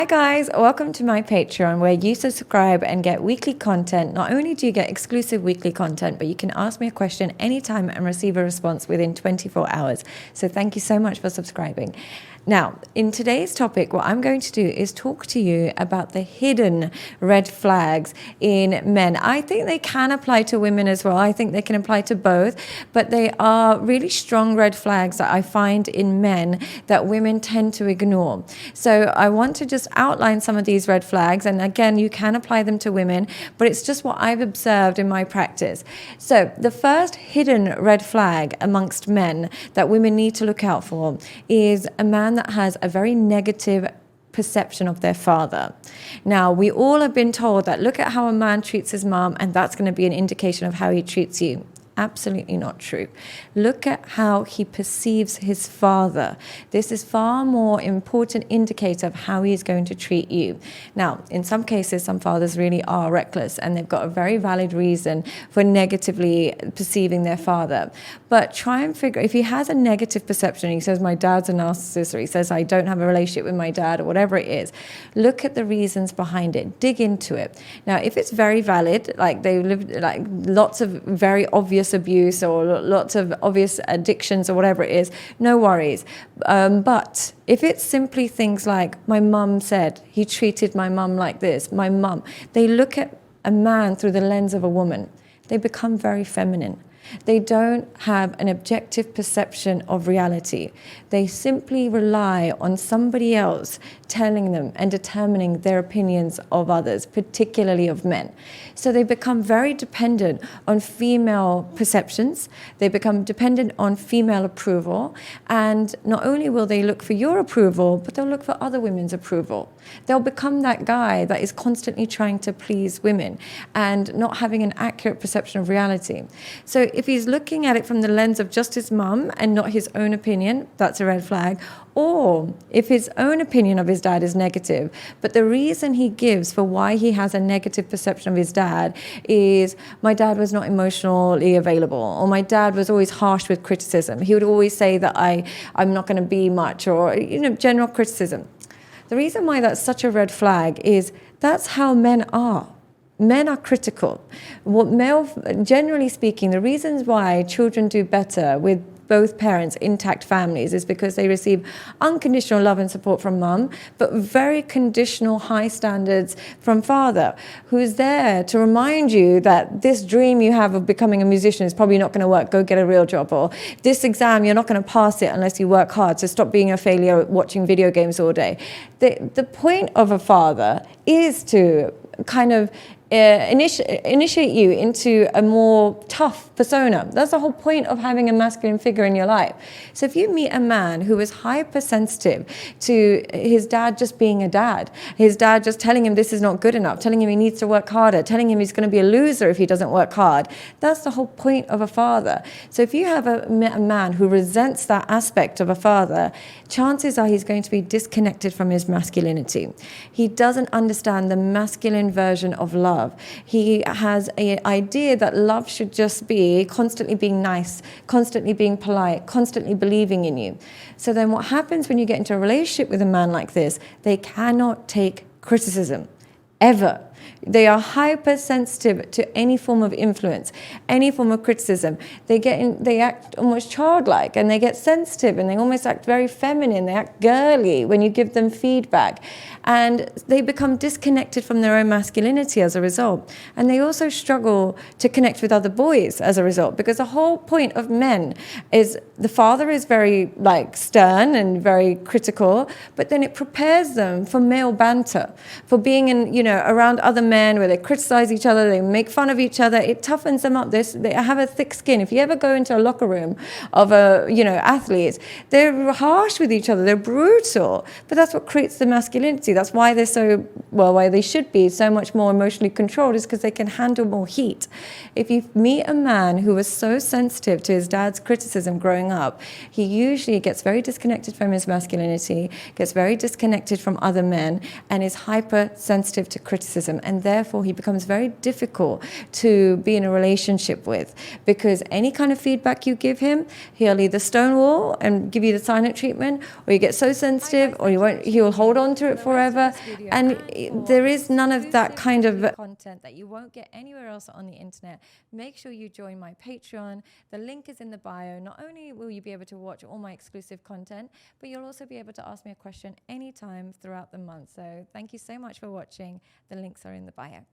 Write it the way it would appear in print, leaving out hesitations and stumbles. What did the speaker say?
Hi guys, welcome to my Patreon where you subscribe and get weekly content. Not only do you get exclusive weekly content, but you can ask me a question anytime and receive a response within 24 hours. So thank you so much for subscribing. Now, in today's topic, what I'm going to do is talk to you about the hidden red flags in men. I think they can apply to women as well. I think they can apply to both, but they are really strong red flags that I find in men that women tend to ignore. So I want to just outline some of these red flags. And again, you can apply them to women, but it's just what I've observed in my practice. So the first hidden red flag amongst men that women need to look out for is a man that has a very negative perception of their father. Now, we all have been told that look at how a man treats his mom, and that's going to be an indication of how he treats you. Absolutely not true. Look at how he perceives his father. This is far more important indicator of how he's going to treat you. Now, in some cases, some fathers really are reckless and they've got a very valid reason for negatively perceiving their father. But try and figure, if he has a negative perception, he says, my dad's a narcissist, or he says, I don't have a relationship with my dad, or whatever it is, look at the reasons behind it, dig into it. Now, if it's very valid, like they live, like lots of very obvious abuse or lots of obvious addictions or whatever it is, no worries. But if it's simply things like my mum said he treated my mum like this, my mum, they look at a man through the lens of a woman. They become very feminine. They don't have an objective perception of reality. They simply rely on somebody else telling them and determining their opinions of others, particularly of men. So they become very dependent on female perceptions. They become dependent on female approval. And not only will they look for your approval, but they'll look for other women's approval. They'll become that guy that is constantly trying to please women and not having an accurate perception of reality. So if he's looking at it from the lens of just his mum and not his own opinion, that's a red flag. Or if his own opinion of his dad is negative, but the reason he gives for why he has a negative perception of his dad is my dad was not emotionally available, or my dad was always harsh with criticism. He would always say that I'm not going to be much, or general criticism. The reason why that's such a red flag is that's how men are. Men are critical. Generally speaking, the reasons why children do better with both parents, intact families, is because they receive unconditional love and support from mum, but very conditional high standards from father, who's there to remind you that this dream you have of becoming a musician is probably not going to work, go get a real job, or this exam, you're not going to pass it unless you work hard, so stop being a failure watching video games all day. The point of a father is to kind of initiate you into a more tough persona. That's the whole point of having a masculine figure in your life. So if you meet a man who is hypersensitive to his dad just being a dad, his dad just telling him this is not good enough, telling him he needs to work harder, telling him he's going to be a loser if he doesn't work hard, that's the whole point of a father. So if you have a man who resents that aspect of a father, chances are he's going to be disconnected from his masculinity. He doesn't understand the masculine version of love. He has an idea that love should just be constantly being nice, constantly being polite, constantly believing in you. So then what happens when you get into a relationship with a man like this? They cannot take criticism, ever. They are hypersensitive to any form of influence, any form of criticism. They act almost childlike, and they get sensitive, and they almost act very feminine. They act girly when you give them feedback. And they become disconnected from their own masculinity as a result. And they also struggle to connect with other boys as a result, because the whole point of men is the father is very stern and very critical, but then it prepares them for male banter, for being around other men where they criticize each other, they make fun of each other. It toughens them up. They have a thick skin. If you ever go into a locker room of athletes, they're harsh with each other. They're brutal, but that's what creates the masculinity. That's why they're so well, why they should be so much more emotionally controlled is because they can handle more heat. If you meet a man who was so sensitive to his dad's criticism growing up, he usually gets very disconnected from his masculinity, gets very disconnected from other men, and is hypersensitive to criticism. And therefore, he becomes very difficult to be in a relationship with, because any kind of feedback you give him, he'll either stonewall and give you the silent treatment, or you get so sensitive, or he'll hold on to it forever. And there is none of that kind of content that you won't get anywhere else on the internet. Make sure you join my Patreon. The link is in the bio. Not only will you be able to watch all my exclusive content, but you'll also be able to ask me a question anytime throughout the month. So thank you so much for watching. The links are in the bio.